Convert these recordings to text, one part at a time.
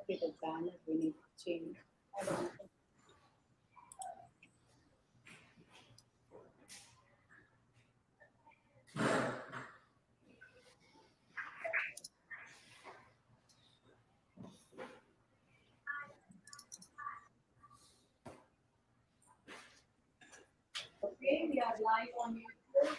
be the banner we need to change. I don't know. Okay, we are live on YouTube.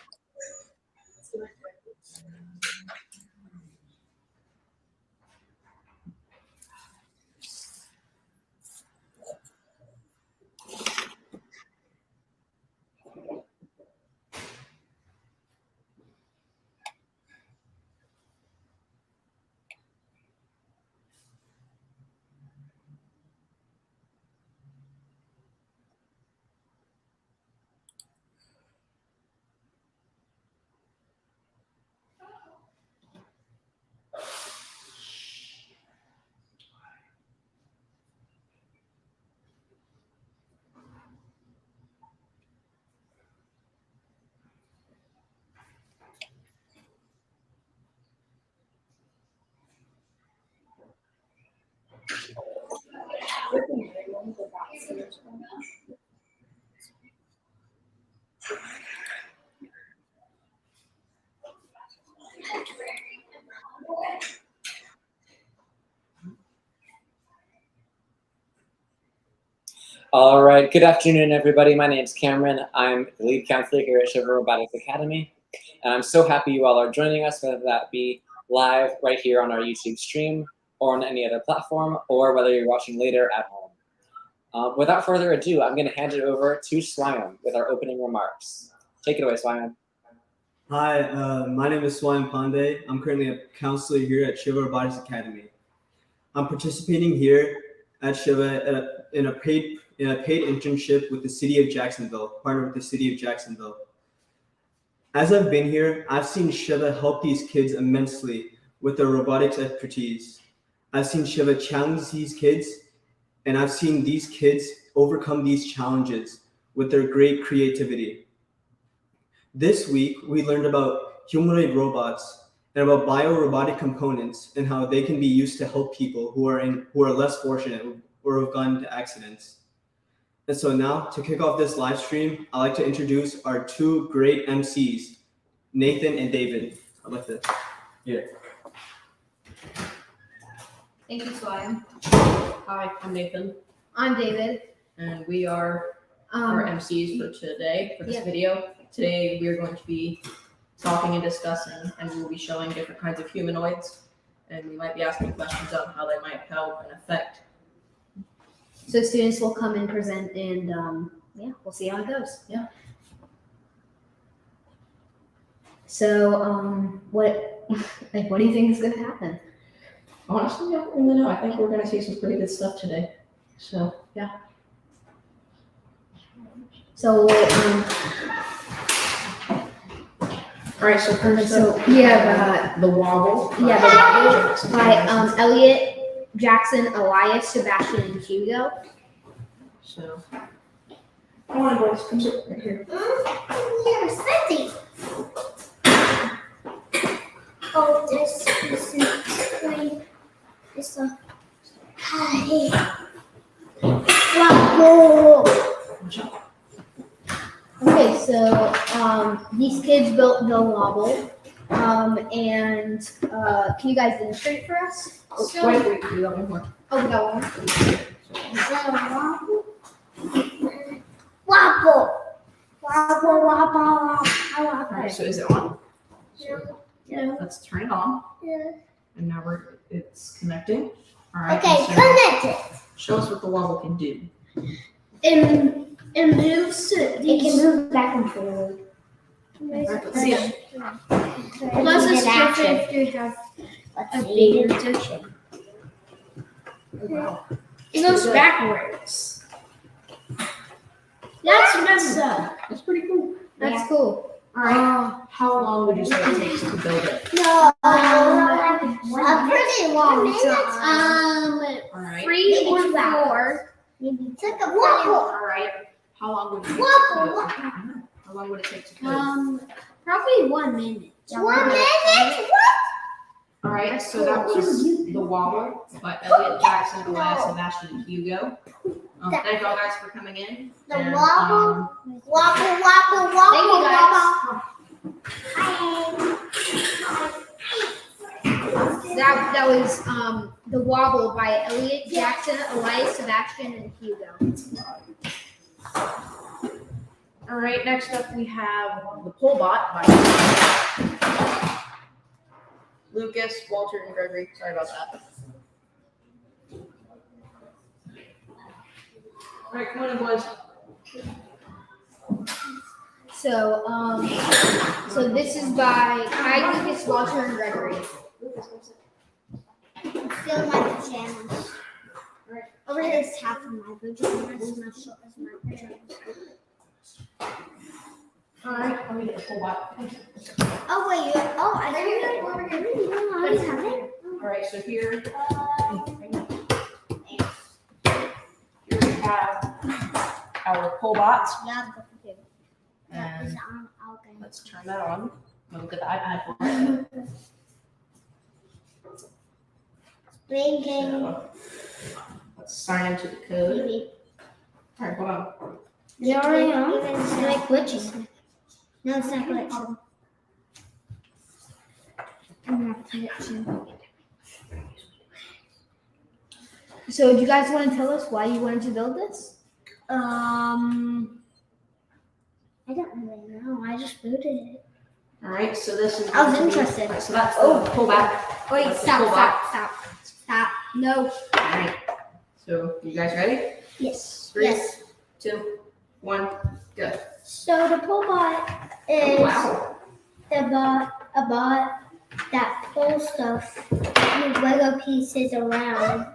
All right, good afternoon, everybody. My name is Cameron. I'm the lead counselor here at Shivum Robotics Academy, and I'm so happy you all are joining us, whether that be live right here on our YouTube stream or on any other platform, or whether you're watching later at home. Without further ado, I'm going to hand it over to Swayam with our opening remarks. Take it away, Swayam. Hi, my name is Swayam Pandey. I'm currently a counselor here at Shiva Robotics Academy. I'm participating here at Shiva in a paid internship with the City of Jacksonville, partnered with the City of Jacksonville. As I've been here, I've seen Shiva help these kids immensely with their robotics expertise. I've seen Shiva challenge these kids, and I've seen these kids overcome these challenges with their great creativity. This week, we learned about humanoid robots and about bio-robotic components and how they can be used to help people who are less fortunate or have gotten into accidents. And so now, to kick off this live stream, I'd like to introduce our two great MCs, Nathan and David. I'd like to, Thank you, Swayam. Hi, I'm Nathan, I'm David. and we are our MCs for today, for this video. Today, we are going to be talking and discussing, and we will be showing different kinds of humanoids, and we might be asking questions on how they might help and affect. So students will come and present, and we'll see how it goes. Yeah. So what do you think is going to happen? Honestly, I don't really know. I think we're going to see some pretty good stuff today. So, yeah. So All right, so first up, we have the wobble. the Wobble by Elliot, Jackson, Elias, Sebastian, and Hugo. So, come on, boys, come sit right here. You're sitting. Oh, this is great. This one. Hi. Wobble. Okay, so these kids built the Wobble, and can you guys demonstrate for us? Oh, wait, we got one more. Oh, we got one. Is that a wobble? Wobble. Wobble, wobble, All wobble. right, so is it on? Yeah. Let's turn it on. Yeah. And now it's connecting. All right. Okay, so connect it. show us what the wobble can do. It moves to It can move back and forth. All right, let's see it. Plus it's perfect if you have a bigger dimension. Wow. It goes backwards. That's messed up. That's pretty cool. That's cool. All right. How long would you say it takes to build it? No, a pretty long time. All right. 3 or 4. Maybe take a wobble. All right. How long would it take Wobble. to build? How long would it take to build? Probably 1 minute. 1 minute? All right, so that was The Wobble by Elliot, Jackson, Elias, Sebastian, and Hugo. Thank y'all guys for coming in. The And, wobble. Wobble, Thank wobble, you guys. That was The Wobble by Elliot, Jackson, Elias, Sebastian, and Hugo. all right, next up we have The Polebot by Lucas, Walter, and Gregory. Sorry about that. All right, come on in, boys. So this is by Kai, Lucas, Walter, and Gregory. Feel my pajamas. Over here is half of my pajamas. This is my short as my pajamas. All right, let me get The Polebot. Oh wait, I didn't know I was having. All right, so here we have our Polebot. Yeah, And okay. let's turn that on. We'll look at the iPad for it. Blinking. So, let's sign into the code. Maybe. All right, hold on. You already know? It's like glitching. No, it's not glitching. I'm not glitching. So do you guys want to tell us why you wanted to build this? I don't really know. I just booted it. All right, so this is. I was interested. All right, so that's the pullback. Wait, That's the stop. No. All right. So you guys ready? Yes. 3, Yes. 2, 1, go. So the Polebot is Wow. a bot that pulls stuff, move Lego pieces around.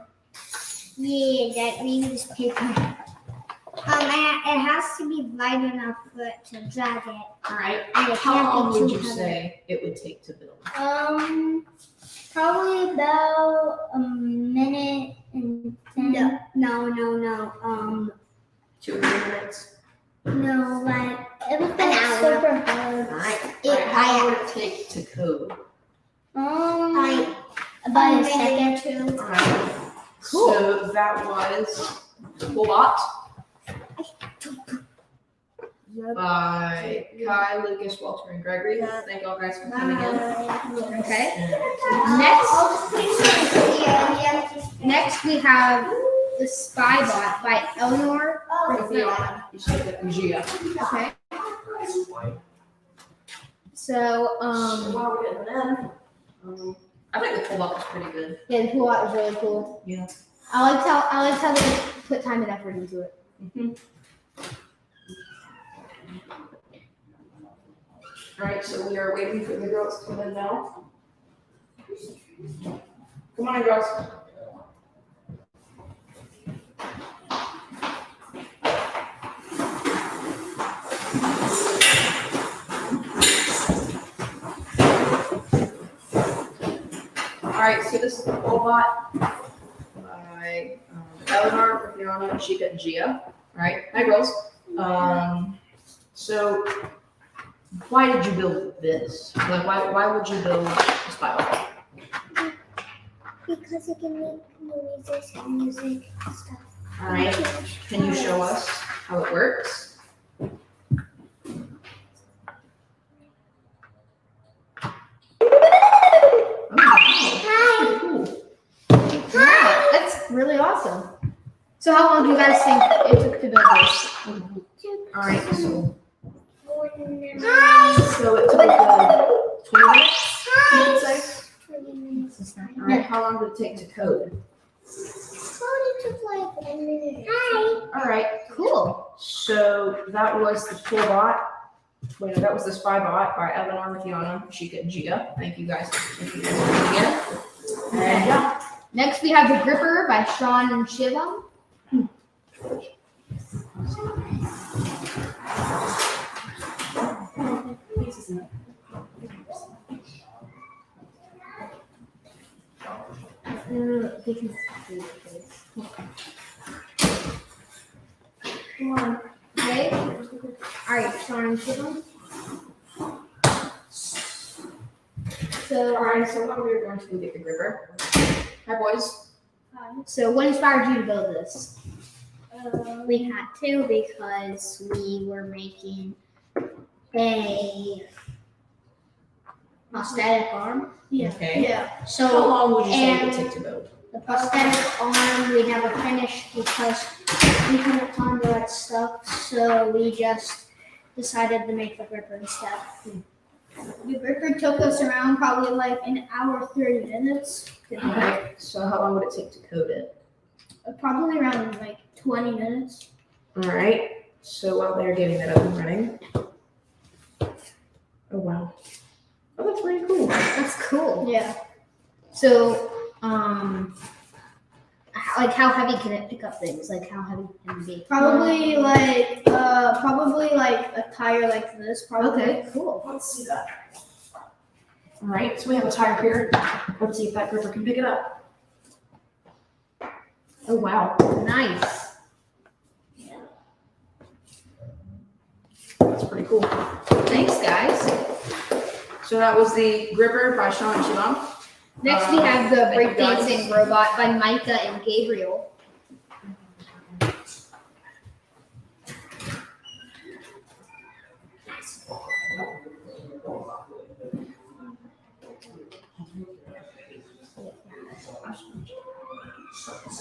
Yeah, that means paper. It has to be light enough for it to drag it. All right. And it How can't long be would too you heavy. say it would take to build? Probably about a minute and 10. No. 2 or 3 minutes. No, like it was like super hard. All right. All right. How long would it take to code? Like about a second or two. All right. Cool. So that was the Polebot by Kai, Lucas, Walter, and Gregory. Thank y'all guys for coming in. Okay. And Next we have The Spy Bot by Eleanor. Raffiana, you should get Gia. Okay. So While we're getting them, I think the Polebot was pretty good. yeah, the pool lot is really cool. Yeah. I like how they put time and effort into it. Mm-hmm. All right, so we are waiting for the girls to come in now. Come on in, girls. All right, so this is the Polebot by Eleanor, Raffiana, Micah, and Gia. All right, hi girls. So why did you build this? Like, why would you build a spy bot? Because it can make noises and music and stuff. All right, can you show us how it works? Hi. Cool. Yeah, that's really awesome. So how long do you guys think it took to build this? All right, so Hi. it took 20 minutes, you would say? 20 minutes. All right, how long did it take to code? Probably took like a minute. Hi. All right, Cool. so that was the Polebot. Wait, no, that was the Spy Bot by Eleanor, Raffiana, Micah, and Gia. Thank you guys for coming again. And yeah. Next we have The Gripper by Sean and Shivum. Come on. Okay. All right, Sean and Shivum. So, Alright, so now we're going to go get the gripper. Hi, boys. so what inspired you to build this? We had to because we were making a prosthetic arm. Okay. Yeah. How So long would you say it would and take to build? the prosthetic arm we never finished because we couldn't find the right stuff. So we just decided to make the gripper instead. The gripper took us around probably like an hour 30 minutes. Alright, so how long would it take to code it? Probably around like 20 minutes. Alright, so while they're getting that up and running. Oh, wow. Oh, that's pretty cool. That's cool. Yeah. So, how heavy can it pick up things? Like, how heavy can it be? Probably like a tire like this. Probably. Okay, cool. Let's see that. Alright, so we have a tire here. Let's see if that gripper can pick it up. Oh, wow. Nice. That's pretty cool. Thanks, guys. So that was the gripper by Sean and Shivum. Next, we have the Thank you, guys. breakdancing robot by Micah and Gabriel.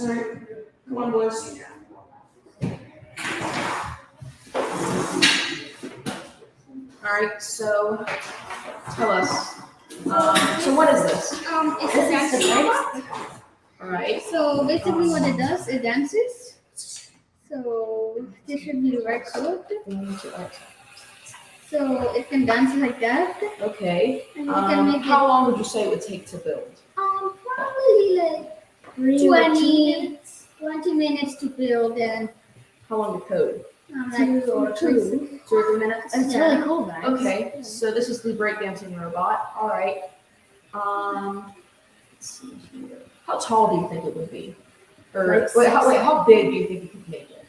Alright, come on, boys. Alright, so tell us. So what is this? It's a dancing robot. Alright. So basically, what it does, it dances. So this should be the right code. So it can dance like that. Okay. And you can make How long would you say it would take to build? Probably like 20 minutes to build and How long to code? like 2 or 3 minutes? It's really cool, guys. Okay, so this is the breakdancing robot. All right. Let's see here. How tall do you think it would be? Or Like how big do you think you could make it?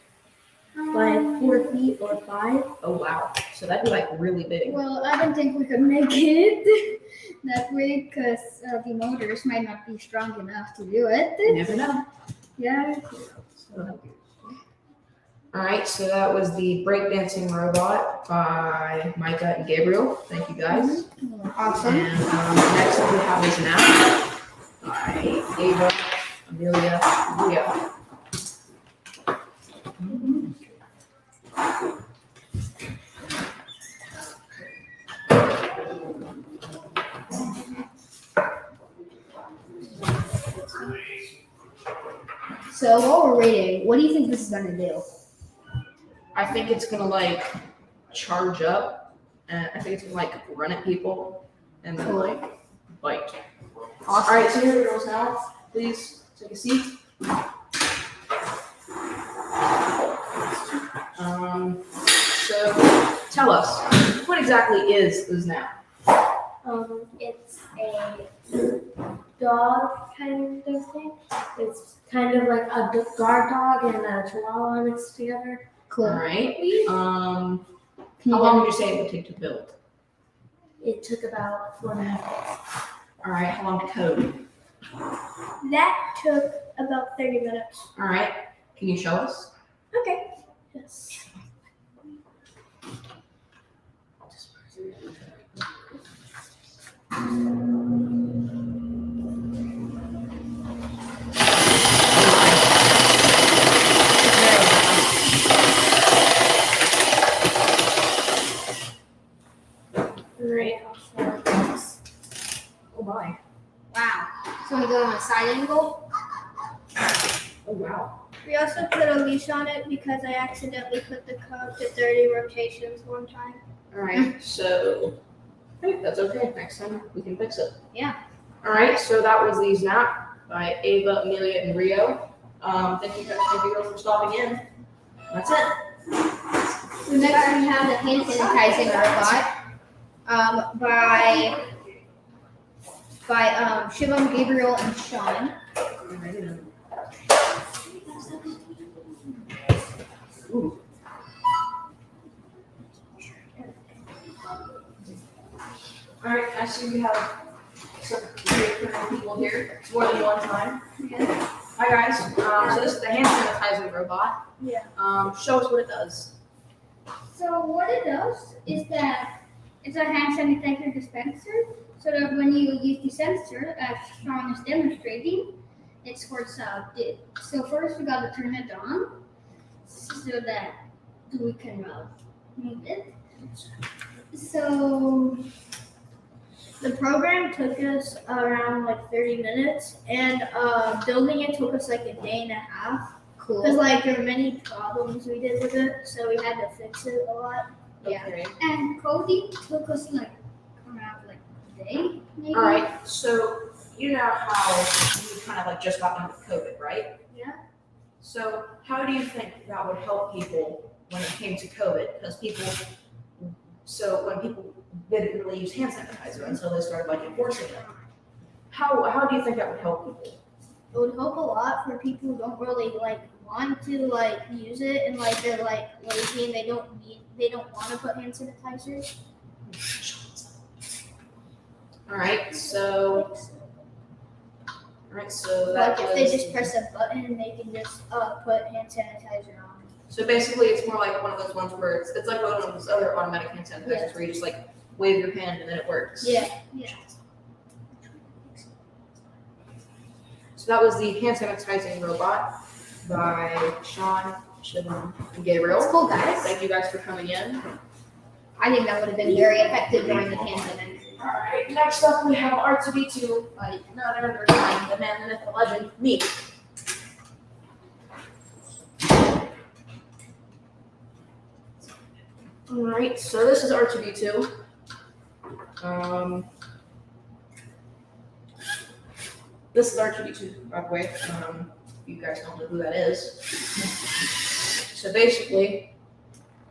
Like 4 feet or 5. Oh wow, so that'd be like really big. Well, I don't think we could make it that way because the motors might not be strong enough to do it. You never know. Yeah. All right, so that was the breakdancing robot by Micah and Gabriel. Thank you guys. Awesome. And next we have is now by Ava, Amelia, Leah. So while we're waiting, what do you think this is gonna do? I think it's gonna like charge up, and I think it's gonna like run at people and then like bite. All right, so here it goes now. Please take a seat. So tell us, what exactly is Snap? It's a dog kind of thing. It's kind of like a guard dog and a chihuahua mixed together. Cool. All right. Can you How long would you say it would take to build? It took about 4.5 days. All right. How long to code? That took about 30 minutes. All right. Can you show us? Okay. Yes. Great. Oh my. Wow. So we go on a side angle. Oh wow. We also put a leash on it because I accidentally put the code to 30 rotations one time. All right. So, hey, that's okay. Next time we can fix it. Yeah. All right. So that was the Snap by Ava, Amelia, and Rio. Thank you girls for stopping in. That's it. So next we have the hand sanitizing robot by Shivum, Gabriel, and Sean. Ooh. All right, I see we have some different people here. It's more than one time. Hi guys. So this is the hand sanitizer robot. Yeah. Show us what it does. So what it does is that it's a hand sanitizer dispenser. So that when you use the sensor, as Sean is demonstrating, it squirts out. So first we gotta turn it on so that we can move it. So the program took us around like 30 minutes, and building it took us like a day and a half. Cool. Because like there were many problems we did with it, so we had to fix it a lot. Yeah. Okay. And coding took us like around like a day, maybe. All right. So you know how we kind of like just got done with COVID, right? Yeah. So how do you think that would help people when it came to COVID? Because when people didn't really use hand sanitizer until they started like enforcing it. How do you think that would help people? It would help a lot for people who don't really like want to like use it, and like they're like lazy and they don't want to put hand sanitizer. All right. So Like that if they was- just press a button, they can just put hand sanitizer on. So basically, it's more like one of those ones where it's like one of those other automatic hand sanitizers where you just like wave your hand and then it works. Yeah. So that was the hand sanitizing robot by Sean, Shivum, and Gabriel. That's cool, guys. Thank you guys for coming in. I think that would have been very effective during the pandemic. All right. Next up, we have R2D2 by none other than the man, the myth, the legend, me. All right, so this is R2D2. This is R2D2, by the way. If you guys don't know who that is. So basically,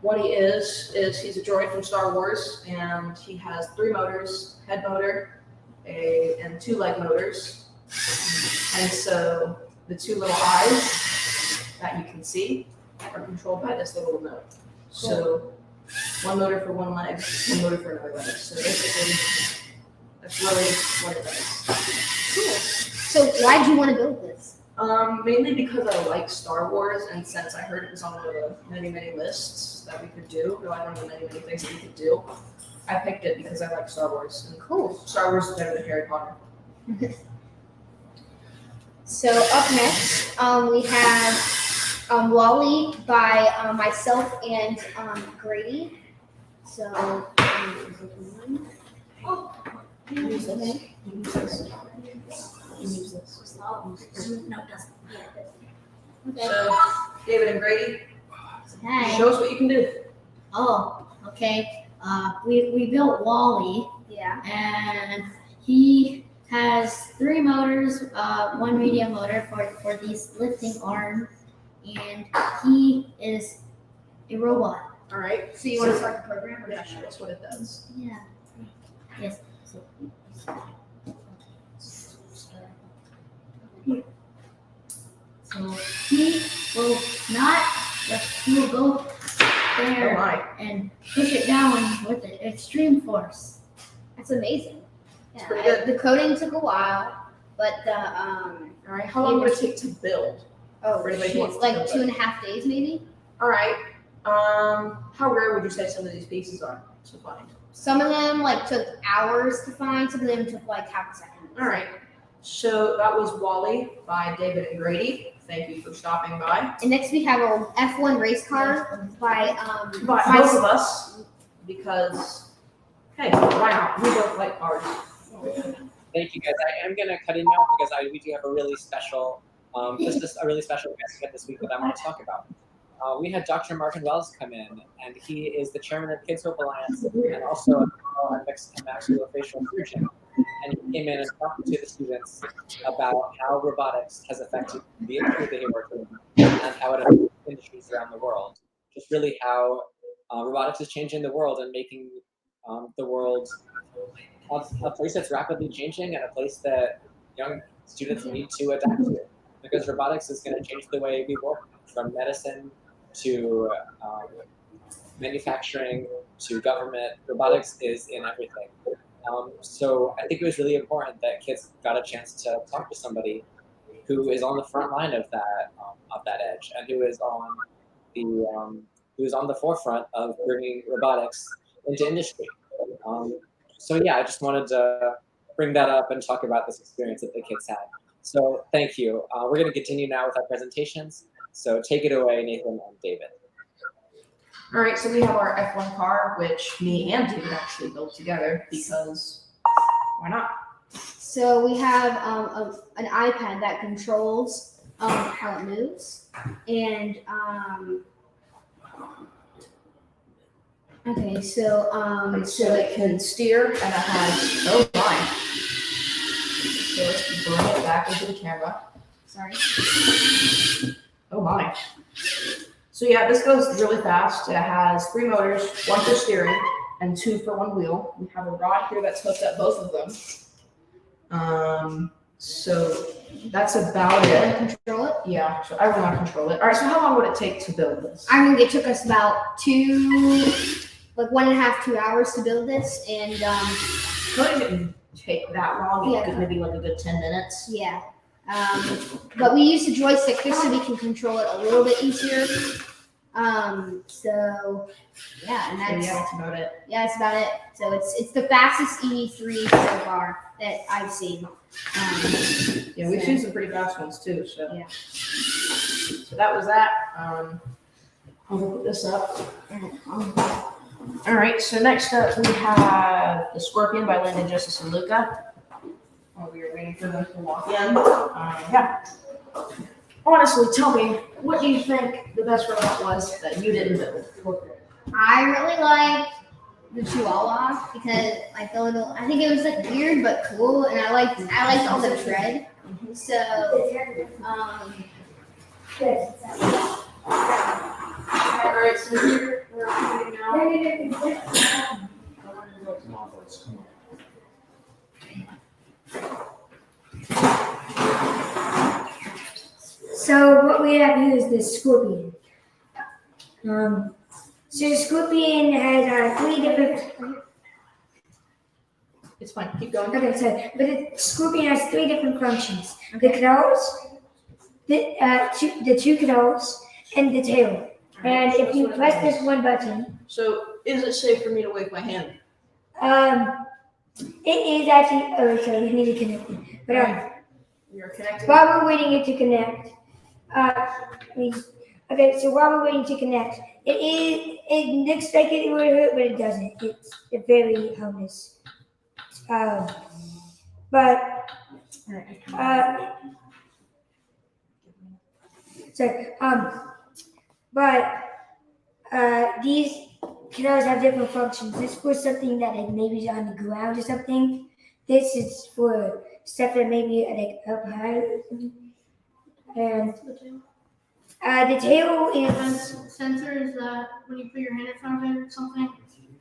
what he is he's a droid from Star Wars, and he has 3 motors: head motor, and 2 leg motors. And so the 2 little eyes that you can see are controlled by this little remote. So 1 motor for 1 leg, 1 motor for another leg. So basically, that's really what it does. Cool. So why did you want to build this? Mainly because I like Star Wars, and since I heard it was on one of the many, many lists that we could do, or like one of the many, many things that we could do, I picked it because I like Star Wars. And Cool. Star Wars is better than Harry Potter. So up next, we have Wally by myself and Grady. So Use this. Use this. Use this. no, it doesn't. Okay. So, David and Grady, Hey. show us what you can do. Oh, okay. We built Wally, Yeah. and he has 3 motors, 1 medium motor for these lifting arms, and he is a robot. All right. So you want to start the program? Or Yeah, show us what it does. Yeah. Yes. So he will not. He will go Oh there my. and push it down with the extreme force. That's amazing. Yeah. pretty good. The coding took a while, but the All right. How long would it take to build? oh, For anybody who wants shoot, to like build it. 2.5 days maybe. All right. How rare would you say some of these pieces are to find? Some of them like took hours to find. Some of them took like half a second. All right. So that was Wally by David and Grady. Thank you for stopping by. And next we have a F1 race car by By my- both of us, because hey, why not? We both like cars. Thank you guys. I am gonna cut in now because we do have a really special, just a really special guest this week that I want to talk about. We had Dr. Martin Wells come in, and he is the chairman of Kids Hope Alliance and also a Mexican maxillofacial surgeon. And he came in and talked to the students about how robotics has affected the industry that he works in and how it affects industries around the world. Just really how robotics is changing the world and making the world a place that's rapidly changing and a place that young students need to adapt to. Because robotics is going to change the way we work, from medicine to manufacturing to government. Robotics is in everything. So I think it was really important that kids got a chance to talk to somebody who is on the front line of that edge, and who is on the forefront of bringing robotics into industry. So yeah, I just wanted to bring that up and talk about this experience that the kids had. So thank you. We're going to continue now with our presentations. So take it away, Nathan and David. All right, so we have our F1 car, which me and David actually built together because why not? So we have an iPad that controls how it moves, and okay, so So it can steer, and it has, oh my. So let's bring it back into the camera. sorry. Oh my. So yeah, this goes really fast. It has 3 motors, 1 for steering and 2 for 1 wheel. We have a rod here that's hooked up both of them. So that's about You it. want to control it? Yeah, so I will not control it. All right, so how long would it take to build this? I think it took us about 1.5, 2 hours to build this, and It didn't take that long. Yeah. It could maybe like a good 10 minutes. yeah. But we used a joystick just so we can control it a little bit easier. So yeah, and So that's yeah, that's about it. yeah, that's about it. So it's the fastest EV3 so far that I've seen. Yeah, we've seen some pretty fast ones too. So Yeah. So that was that. I'll put this up. All right. So next up we have the Scorpion by Landon, Justice, and Luca. While we were waiting for them to walk in. Yeah. Honestly, tell me, what do you think the best robot was that you didn't build? I really liked the Chihuahua because I think it was like weird but cool, and I liked all the tread. So All right. So here we're putting out. So what we have here is the Scorpion. So the Scorpion has 3 different. It's fine. Keep going. Okay, so but the Scorpion has 3 different functions: the controls, the 2 controls, and the tail. And if you press this one button, So is it safe for me to wave my hand? it is actually. Oh, sorry, you need to connect it. But You're connected. while we're waiting it to connect, okay, so while we're waiting to connect, it looks like it would hurt, but it doesn't. It's very harmless. But these controls have different functions. This is for something that maybe is on the ground or something. This is for stuff that maybe up high or something. And the tail is Sensors that when you put your hand in front of it or something,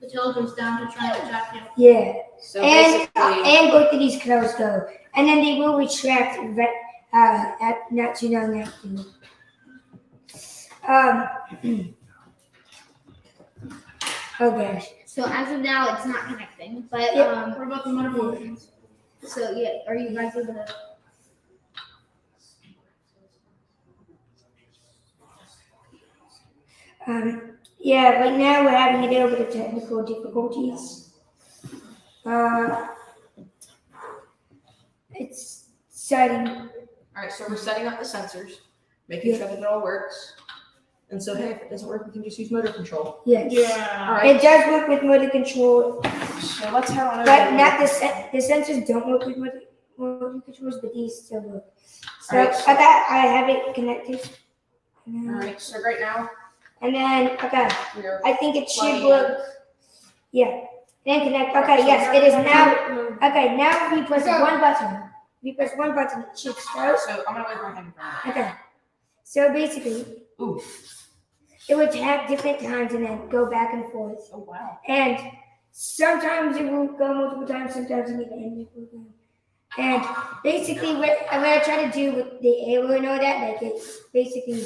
the tail goes down to try to attack you. yeah. So And basically, and both of these controls go, and then they will retract at not too long after. Oh gosh. so as of now, it's not connecting. But What about the motor functions? so yeah, are you guys able to? Yeah, right now we're having a little bit of technical difficulties. It's starting. all right. So we're setting up the sensors, making sure that it all works. And so, hey, if it doesn't work, we can just use motor control. Yes. All right. It does work with motor control, So let's head on over. but not the sensors don't work with motor controls, but these still work. So Alright, so- I have it connected. All right. So right now And then we're. I think it should Plugging work. Yeah. Then connect. Okay, yes, it is now. Okay, now if we press one button. We press one button, it should start. So I'm gonna wave my hand in front of Okay. So basically, you. Ooh. it would tap different times and then go back and forth. Oh wow. And sometimes it will go multiple times, sometimes it will end. And basically, what I try to do with the arrow and all that, like it's basically,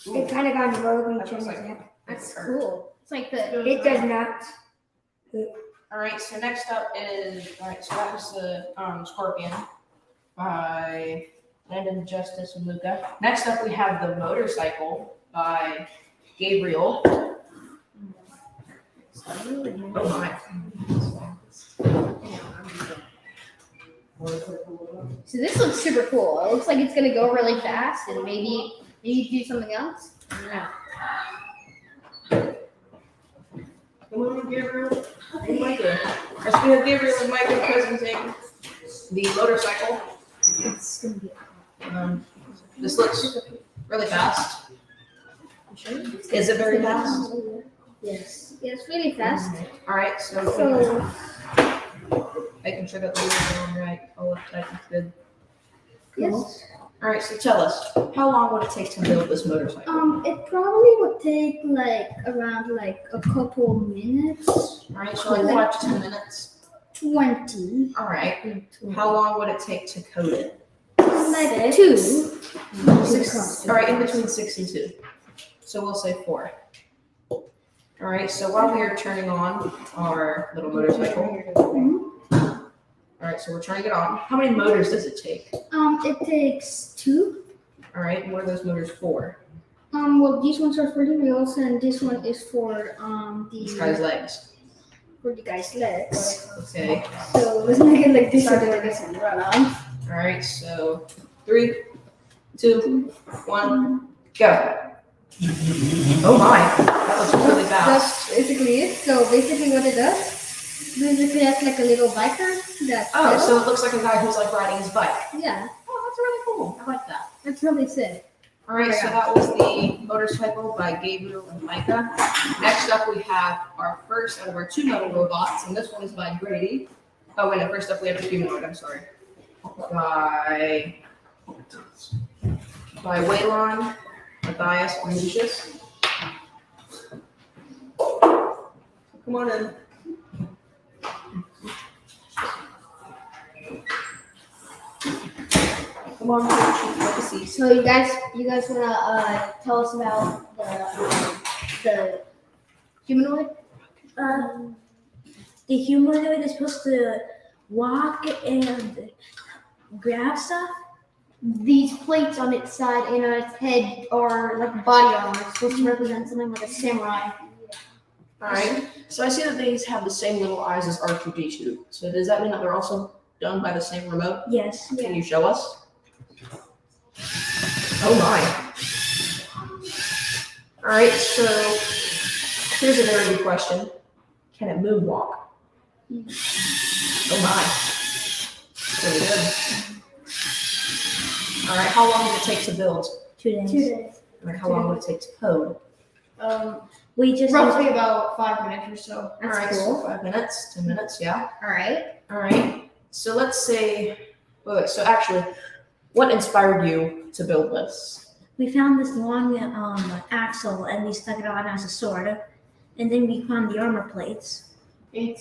it kind of gone rogue when you That turn looks it like- up. That's cool. It's like the It does not. All All right, so next up is, all right, so that was the Scorpion by Landon, Justice, and Luca. Next up, we have the Motorcycle by Gabriel. Oh my. So this looks super cool. It looks like it's gonna go really fast and maybe do something else. I don't know. Come on, Gabriel and Micah. As we have Gabriel and Micah presenting the motorcycle. It's gonna be. This looks really fast. Is it very fast? Yes. Yeah, it's really fast. All right, so making sure that the wheels are on right, all uptight and good. Yes. All right, so tell us, how long would it take to build this motorcycle? It probably would take like around like a couple minutes. All right, so like 5 to 10 minutes. 20. All right, how long would it take to code it? Like 2. 6. All right, in between 6 and 2. So we'll say 4. All right, so while we are turning on our little motorcycle, all right, so we're turning it on. How many motors does it take? It takes 2. All right, and what are those motors for? Well, these ones are for the wheels, and this one is for These guys' legs. for the guy's legs. Okay. So let's make it like this so that this one run on. All right, so 3, 2, 1, go. Oh my, that was really fast. That's basically it. So basically, what it does, basically that's like a little biker that. Oh, so it looks like a guy who's like riding his bike. Yeah, Oh, that's really cool. I like that. that's really sick. All right, so that was the motorcycle by Gabriel and Micah. Next up, we have our first out of our 2 metal robots, and this one is by Grady. Oh, wait, no, first up we have the humanoid, I'm sorry. By Waylon, Matthias, and Lucius. Come on in. Come on, have a seat. So you guys wanna tell us about the humanoid? The humanoid is supposed to walk and grab stuff. These plates on its side and on its head are like body armor. It's supposed to represent something like a samurai. All right, so I see that these have the same little eyes as R2D2. So does that mean that they're also done by the same remote? Yes. Can you show us? Oh my. All right, so here's a very good question. Can it moonwalk? Oh my. Really good. All right, how long did it take to build? 2 days. 2 days. All right, how long would it take to code? We just Roughly about 5 minutes or so. All right, so 5 minutes, 10 minutes, yeah. All right. All right, so let's say, wait, so actually, what inspired you to build this? we found this long axle and we stuck it on as a sword, and then we found the armor plates. And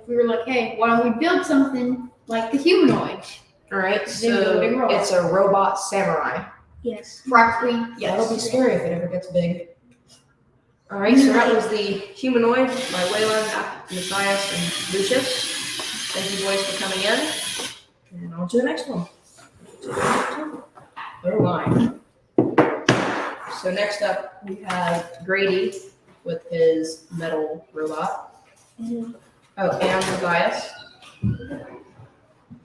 we were like, hey, why don't we build something like the humanoid? All right, Then building so robots. it's a robot samurai. Yes. Practically, That'll be yes. scary if it ever gets big. All right, so that was the humanoid by Waylon, Matthias, and Lucius. Thank you, boys, for coming in. And on to the next one. Oh my. So next up, we have Grady with his metal robot. Oh, and Matthias.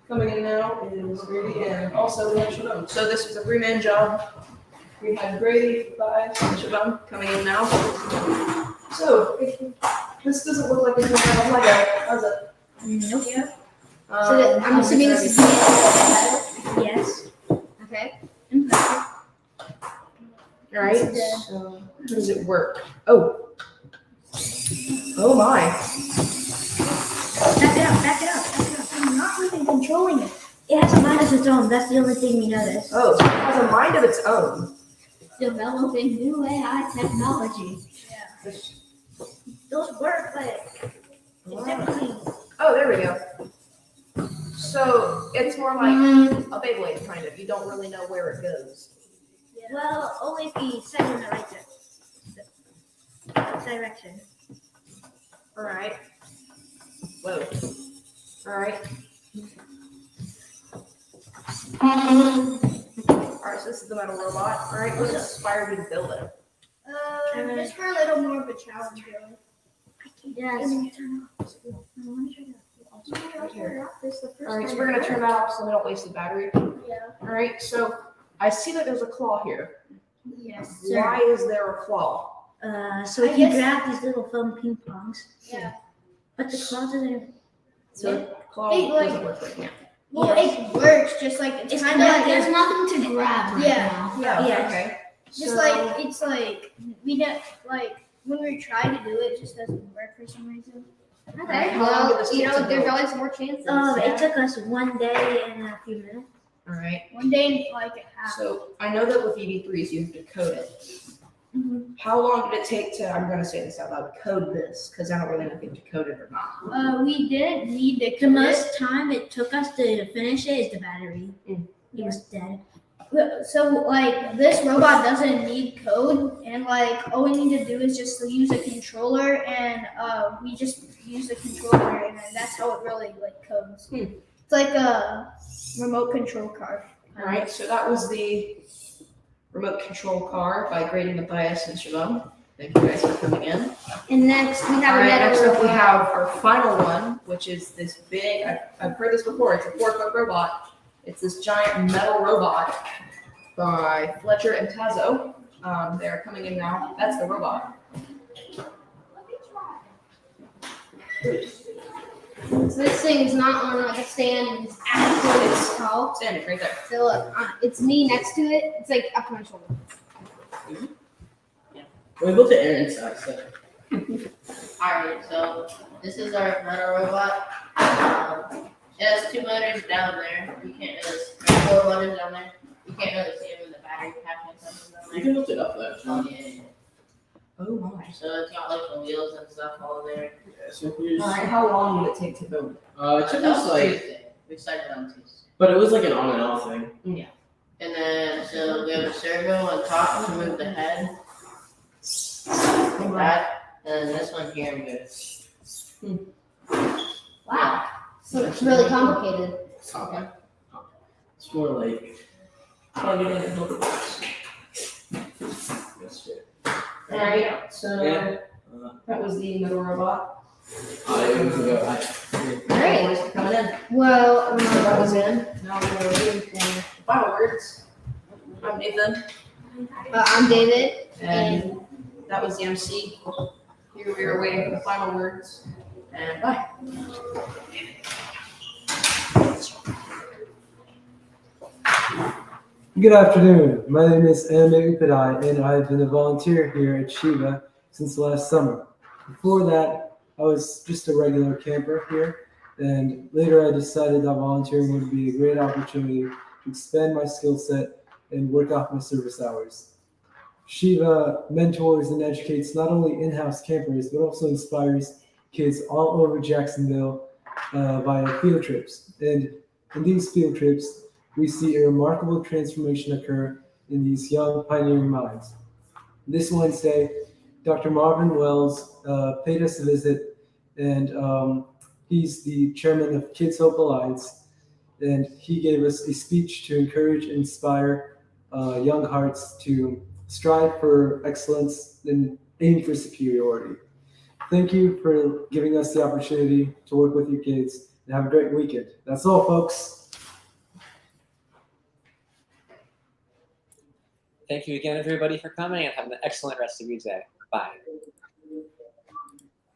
Coming in now is Grady, and also we have Shivum. So this was a 3-man job. We have Grady, Matthias, and Shivum coming in now. So this doesn't look like it's made out of Lego, does it? Nope. Yeah. So I'm assuming this is metal. Yes. Okay. All right. So how does it work? Oh. Oh my. Back it up. Back it up. I'm not really controlling it. It has a mind of its own. That's the only thing we noticed. Oh, so it has a mind of its own. Developing new AI technology. Those work, but it's everything. Oh, there we go. So it's more like a Beyblade, kind of. You don't really know where it goes. Well, only if we set it in the right direction. All right. Whoa. All right. Alright, so this is the metal robot. Alright, what inspired you to build it? Just for a little more of a challenge, really. Yes. Alright, so we're gonna turn that off so we don't waste the battery. Yeah. Alright, so I see that there's a claw here. Yes, Why is there a claw? So I if you guess- grab these little foam ping pongs, Yeah. but the claws are there. So the claw Hey, like- doesn't work right now. Well, it works. Just like it's kind of like there's nothing to grab right Yeah. now. Yeah. Okay. Just So- like it's like we don't like when we try to do it, it just doesn't work for some reason. Alright, how long did this take to build? always more chances. It took us 1 day and a few minutes. Alright. One day and like a half. So I know that with EV3s you have to code it. Mhm. How long did it take to, I'm gonna say this out loud, code this? Because I don't really know if you have to code it or not. We didn't need to. The most time it took us to finish it is the battery. Mm. It was dead. So like this robot doesn't need code, and like all we need to do is just use a controller, and we just use the controller, and that's how it really like codes. It's like a remote control car. Alright, so that was the remote control car by Grady Matthias and Shivum. Thank you guys for coming in. And next we have Alright, another next up we robot. have our final one, which is this big, I've heard this before, it's a 4-foot robot. It's this giant metal robot by Fletcher and Tazzo. They're coming in now. That's the robot. So this thing is not on like a stand, it's actually it's tall. Standing right there. So look, it's me next to it. It's like up to my shoulder. We're able to air inside, so. Alright, so this is our metal robot. It has 2 motors down there. You can't really, 4 motors down there. You can't really see them in the battery pack and something down You there. can lift it up though. Oh, yeah. Oh my. So it's got like the wheels and stuff all there. Yeah, so here's, Alright, how long did it take to build? it took That us was like, Tuesday. We started on Tuesday. but it was like an on and off thing. And then, so we have a servo on top to move the head. Like that. And then this one here moves. Wow. So it's really complicated. Okay. It's more like, Plug it in and hook it works. that's it. Alright, so Yeah. that was the metal robot. Yeah, we can go. Great. Boys are coming in. Well, So that was in. Now we're waiting for the final words. I'm Nathan, I'm David. and that was the MC. Here we are waiting for the final words. And bye. Good afternoon. My name is Anime Upadai, and I've been a volunteer here at Shiva since last summer. Before that, I was just a regular camper here, and later I decided that volunteering would be a great opportunity to expand my skill set and work off my service hours. Shiva mentors and educates not only in-house campers, but also inspires kids all over Jacksonville via field trips. And in these field trips, we see a remarkable transformation occur in these young pioneering minds. This Wednesday, Dr. Marvin Wells paid us a visit, and he's the chairman of Kids Hope Alliance, and he gave us a speech to encourage and inspire young hearts to strive for excellence and aim for superiority. Thank you for giving us the opportunity to work with you kids, and have a great weekend. That's all, folks. Thank you again, everybody, for coming, and have an excellent rest of your day. Bye.